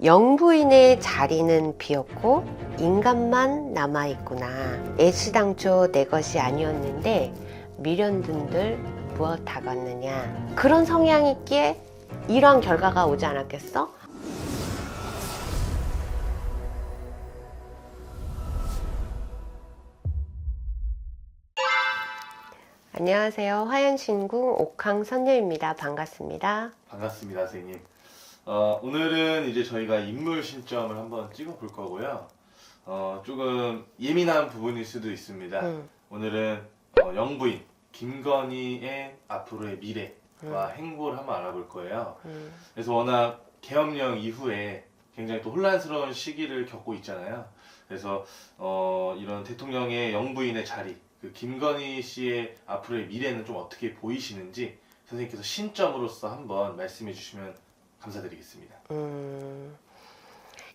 영부인의 자리는 비었고 인간만 남아있구나. 애시당초 내 것이 아니었는데 미련든들 무엇하겠느냐. 그런 성향 있기에 이러한 결과가 오지 않았겠어? 안녕하세요. 화연신궁 옥황선녀입니다. 반갑습니다. 반갑습니다, 선생님. 오늘은 이제 저희가 인물 신점을 한번 찍어 볼 거고요. 조금 예민한 부분일 수도 있습니다. 오늘은 영부인 김건희의 앞으로의 미래와 행보를 한번 알아볼 거예요. 그래서 워낙 계엄령 이후에 굉장히 또 혼란스러운 시기를 겪고 있잖아요. 그래서 이런 대통령의 영부인의 자리, 그 김건희 씨의 앞으로의 미래는 좀 어떻게 보이시는지 선생님께서 신점으로서 한번 말씀해 주시면 감사드리겠습니다.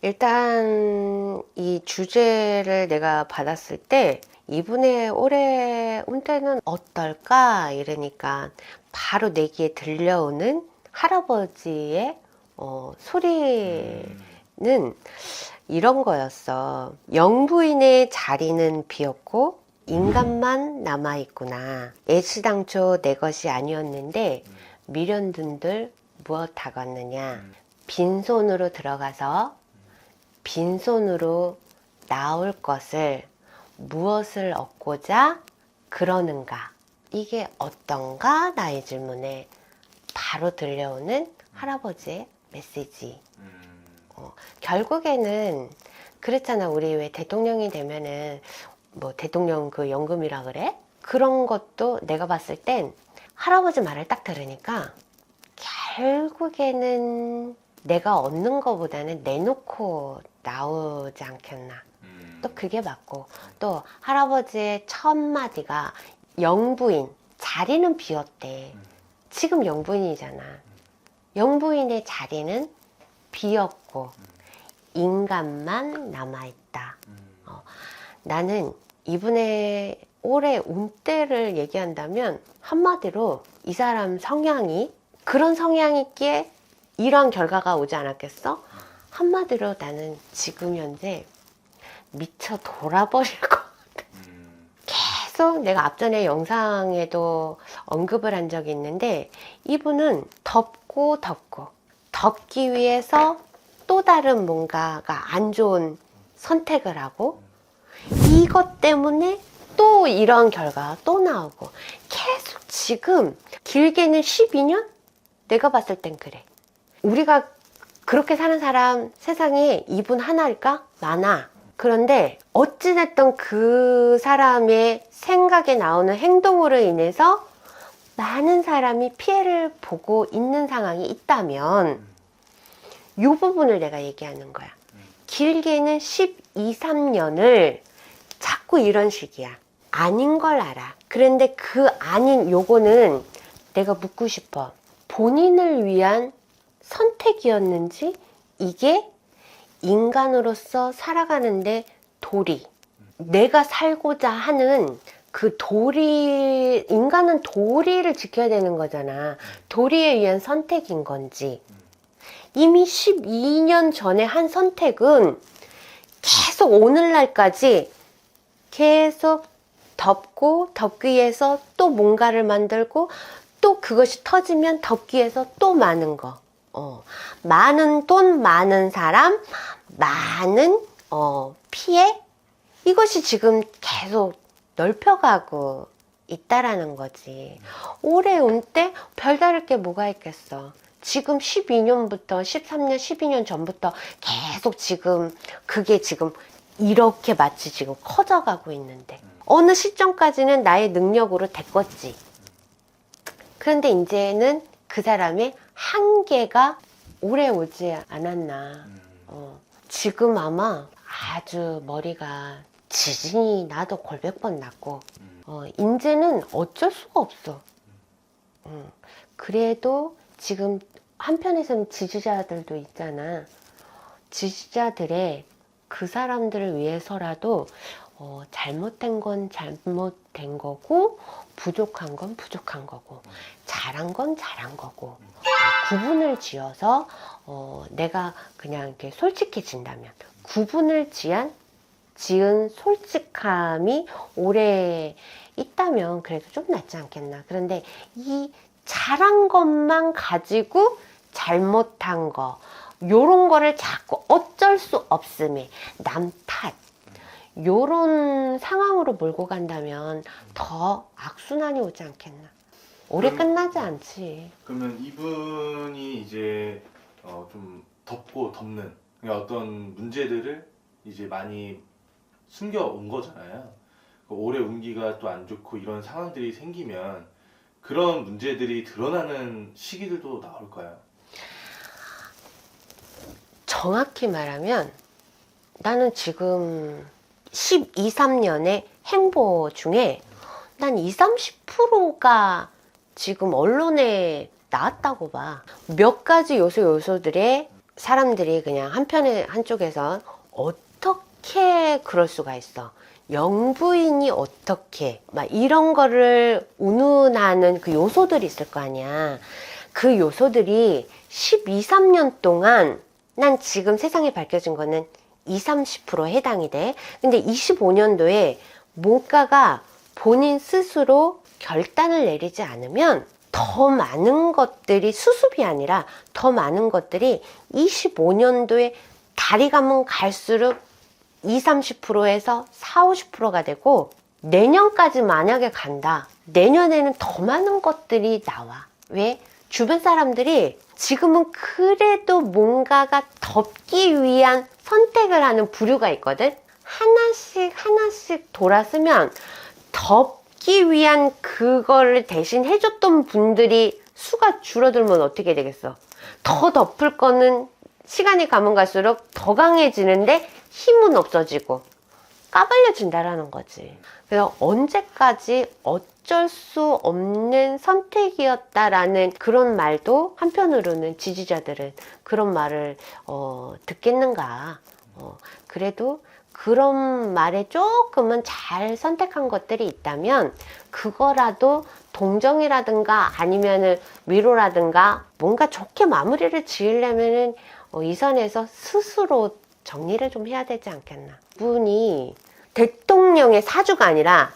일단 이 주제를 내가 받았을 때 이분의 올해 운때는 어떨까 이러니까 바로 내 귀에 들려오는 할아버지의 소리는 이런 거였어. 영부인의 자리는 비었고 인간만 남아있구나. 애시당초 내 것이 아니었는데 미련든들 무엇하겠느냐. 빈손으로 들어가서 빈손으로 나올 것을 무엇을 얻고자 그러는가. 이게 어떤가? 나의 질문에 바로 들려오는 할아버지의 메시지. 결국에는 그랬잖아. 우리 왜 대통령이 되면은 뭐 대통령 그 연금이라 그래? 그런 것도 내가 봤을 땐 할아버지 말을 딱 들으니까 결국에는 내가 얻는 것보다는 내놓고 나오지 않겠나. 또 그게 맞고, 또 할아버지의 첫 마디가 영부인, 자리는 비었대. 지금 영부인이잖아. 영부인의 자리는 비었고 인간만 남아있다. 나는 이분의 올해 운때를 얘기한다면 한마디로 이 사람 성향이 그런 성향이 있기에 이러한 결과가 오지 않았겠어? 한마디로 나는 지금 현재 미쳐 돌아버릴 것 같아. 계속 내가 앞전에 영상에도 언급을 한 적이 있는데 이분은 덮고 덮기 위해서 또 다른 뭔가가 안 좋은 선택을 하고 이것 때문에 또 이런 결과가 또 나오고 계속 지금 길게는 12년? 내가 봤을 땐 그래. 우리가 그렇게 사는 사람 세상에 이분 하나일까? 많아. 그런데 어찌됐든 그 사람의 생각에 나오는 행동으로 인해서 많은 사람이 피해를 보고 있는 상황이 있다면 이 부분을 내가 얘기하는 거야. 길게는 12, 3년을 자꾸 이런 식이야. 아닌 걸 알아. 그런데 그 아닌 요거는 내가 묻고 싶어. 본인을 위한 선택이었는지 이게 인간으로서 살아가는데 도리, 내가 살고자 하는 그 도리, 인간은 도리를 지켜야 되는 거잖아. 도리에 의한 선택인 건지 이미 12년 전에 한 선택은 계속 오늘날까지 계속 덮기 위해서 또 뭔가를 만들고 또 그것이 터지면 덮기 위해서 또 많은 거. 많은 돈, 많은 사람, 많은 피해? 이것이 지금 계속 넓혀가고 있다라는 거지. 올해 운때 별다를 게 뭐가 있겠어. 지금 12년부터 13년, 12년 전부터 계속 지금 그게 지금 이렇게 마치 지금 커져가고 있는데 어느 시점까지는 나의 능력으로 됐겠지. 그런데 이제는 그 사람의 한계가 오래 오지 않았나. 지금 아마 아주 머리가 지진이 나도 골백 번 났고 이제는 어쩔 수가 없어. 그래도 지금 한편에서는 지지자들도 있잖아. 지지자들의 그 사람들을 위해서라도 잘못된 건 잘못된 거고 부족한 건 부족한 거고 잘한 건 잘한 거고 구분을 지어서 내가 그냥 이렇게 솔직해진다면 구분을 지은 솔직함이 오래 있다면 그래도 좀 낫지 않겠나. 그런데 이 잘한 것만 가지고 잘못한 거 요런 거를 자꾸 어쩔 수 없음에 남 탓 요런 상황으로 몰고 간다면 더 악순환이 오지 않겠나. 오래 끝나지 않지. 그러면 이분이 이제 좀 덮고 덮는 그러니까 어떤 문제들을 이제 많이 숨겨온 거잖아요. 오래 운기가 또 안 좋고 이런 상황들이 생기면 그런 문제들이 드러나는 시기들도 나올까요? 정확히 말하면 나는 지금 12, 3년의 행보 중에 난 20, 30%가 지금 언론에 나왔다고 봐. 몇 가지 요소들에 사람들이 그냥 한쪽에선 어떻게 그럴 수가 있어. 영부인이 어떻게 막 이런 거를 운운하는 그 요소들이 있을 거 아니야. 그 요소들이 12, 3년 동안 난 지금 세상에 밝혀진 거는 20, 30%에 해당이 돼. 근데 25년도에 뭔가가 본인 스스로 결단을 내리지 않으면 더 많은 것들이 수습이 아니라 더 많은 것들이 25년도에 달이 가면 갈수록 20, 30%에서 40, 50%가 되고 내년까지 만약에 간다. 내년에는 더 많은 것들이 나와. 왜? 주변 사람들이 지금은 그래도 뭔가가 덮기 위한 선택을 하는 부류가 있거든. 하나씩 돌았으면 덮기 위한 그거를 대신 해줬던 분들이 수가 줄어들면 어떻게 되겠어? 더 덮을 거는 시간이 가면 갈수록 더 강해지는데 힘은 없어지고 까발려진다라는 거지. 그래서 언제까지 어쩔 수 없는 선택이었다라는 그런 말도 한편으로는 지지자들은 그런 말을 듣겠는가. 그래도 그런 말에 조금은 잘 선택한 것들이 있다면 그거라도 동정이라든가 아니면은 위로라든가 뭔가 좋게 마무리를 지으려면은 이 선에서 스스로 정리를 좀 해야 되지 않겠나. 분이 대통령의 사주가 아니라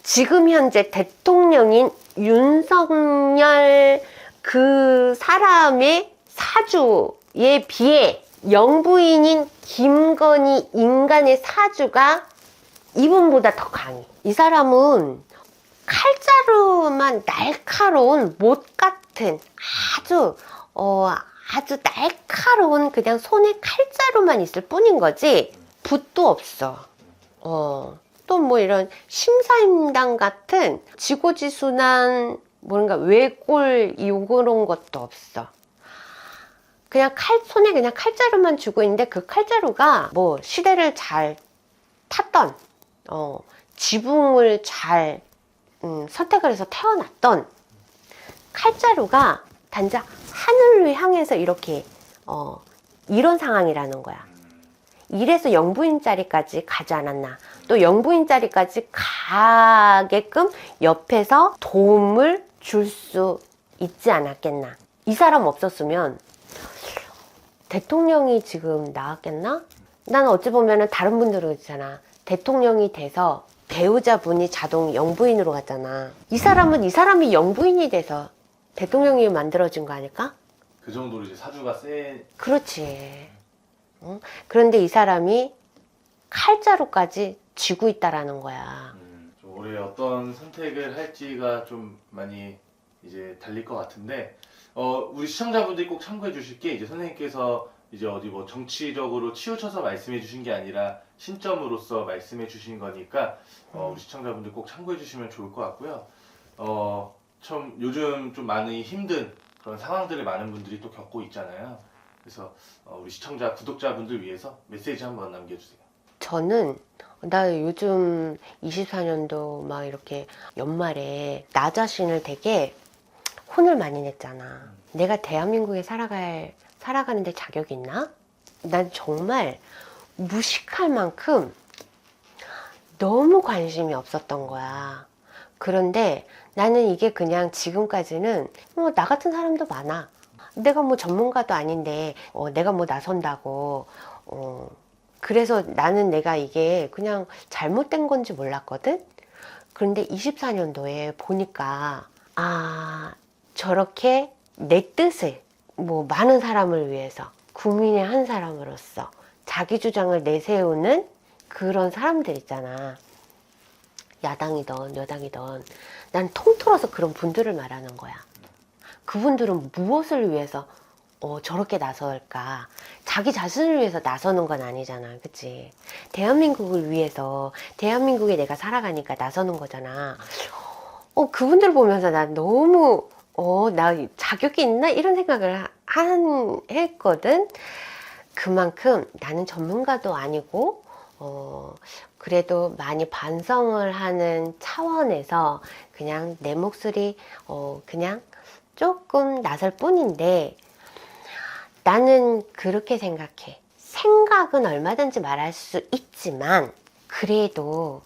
지금 현재 대통령인 윤석열 그 사람의 사주에 비해 영부인인 김건희 인간의 사주가 이분보다 더 강해. 이 사람은 칼자루만 날카로운 못 같은 아주 날카로운 그냥 손에 칼자루만 있을 뿐인 거지 붓도 없어. 또 뭐 이런 심사임당 같은 지고지순한 뭔가 외골 요런 것도 없어. 그냥 손에 그냥 칼자루만 쥐고 있는데 그 칼자루가 뭐 시대를 잘 탔던 지붕을 잘 선택을 해서 태어났던 칼자루가 단지 하늘을 향해서 이렇게 이런 상황이라는 거야. 이래서 영부인 자리까지 가지 않았나. 또 영부인 자리까지 가게끔 옆에서 도움을 줄 수 있지 않았겠나. 이 사람 없었으면 대통령이 지금 나왔겠나? 나는 어찌 보면은 다른 분들은 있잖아. 대통령이 돼서 배우자분이 자동 영부인으로 갔잖아. 이 사람이 영부인이 돼서 대통령이 만들어진 거 아닐까? 그 정도로 이제 사주가 세. 그렇지. 그런데 이 사람이 칼자루까지 쥐고 있다라는 거야. 좀 올해 어떤 선택을 할지가 좀 많이 이제 달릴 것 같은데, 우리 시청자분들이 꼭 참고해 주실 게 이제 선생님께서 이제 어디 뭐 정치적으로 치우쳐서 말씀해 주신 게 아니라 신점으로서 말씀해 주신 거니까 우리 시청자분들 꼭 참고해 주시면 좋을 것 같고요. 참 요즘 좀 많이 힘든 그런 상황들을 많은 분들이 또 겪고 있잖아요. 그래서 우리 시청자, 구독자분들 위해서 메시지 한번 남겨주세요. 저는 나 요즘 24년도 막 이렇게 연말에 나 자신을 되게 혼을 많이 냈잖아. 내가 대한민국에 살아가는데 자격이 있나? 난 정말 무식할 만큼 너무 관심이 없었던 거야. 그런데 나는 이게 그냥 지금까지는 나 같은 사람도 많아. 내가 뭐 전문가도 아닌데 내가 뭐 나선다고 그래서 나는 내가 이게 그냥 잘못된 건지 몰랐거든. 그런데 24년도에 보니까 저렇게 내 뜻을 뭐 많은 사람을 위해서 국민의 한 사람으로서 자기 주장을 내세우는 그런 사람들 있잖아. 야당이든 여당이든 난 통틀어서 그런 분들을 말하는 거야. 그분들은 무엇을 위해서 저렇게 나설까? 자기 자신을 위해서 나서는 건 아니잖아. 그치? 대한민국을 위해서, 대한민국에 내가 살아가니까 나서는 거잖아. 그분들 보면서 난 너무, 나 자격이 있나? 이런 생각을 했거든. 그만큼 나는 전문가도 아니고, 그래도 많이 반성을 하는 차원에서 그냥 내 목소리, 그냥 조금 나설 뿐인데, 나는 그렇게 생각해. 생각은 얼마든지 말할 수 있지만 그래도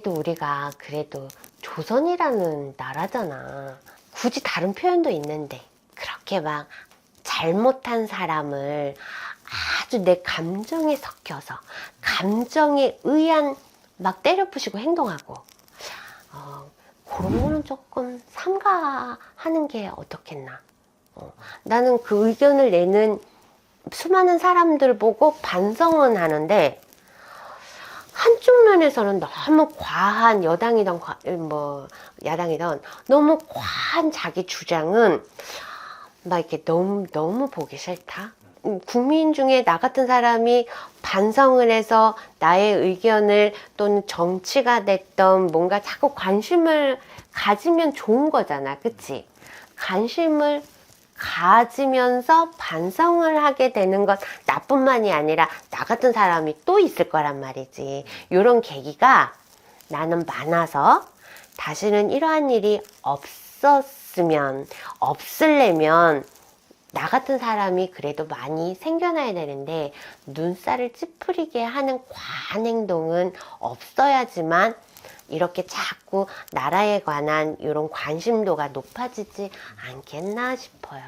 우리가 그래도 조선이라는 나라잖아. 굳이 다른 표현도 있는데 그렇게 막 잘못한 사람을 아주 내 감정에 섞여서 감정에 의한 막 때려부시고 행동하고 그런 거는 조금 삼가하는 게 어떻겠나. 나는 그 의견을 내는 수많은 사람들 보고 반성은 하는데 한쪽 면에서는 너무 과한 여당이든 야당이든 너무 과한 자기 주장은 막 이렇게 너무 보기 싫다. 국민 중에 나 같은 사람이 반성을 해서 나의 의견을 또는 정치가 됐던 뭔가 자꾸 관심을 가지면 좋은 거잖아. 그치? 관심을 가지면서 반성을 하게 되는 것 나뿐만이 아니라 나 같은 사람이 또 있을 거란 말이지. 이런 계기가 나는 많아서 다시는 이러한 일이 없으려면 나 같은 사람이 그래도 많이 생겨나야 되는데 눈살을 찌푸리게 하는 과한 행동은 없어야지만 이렇게 자꾸 나라에 관한 이런 관심도가 높아지지 않겠나 싶어요.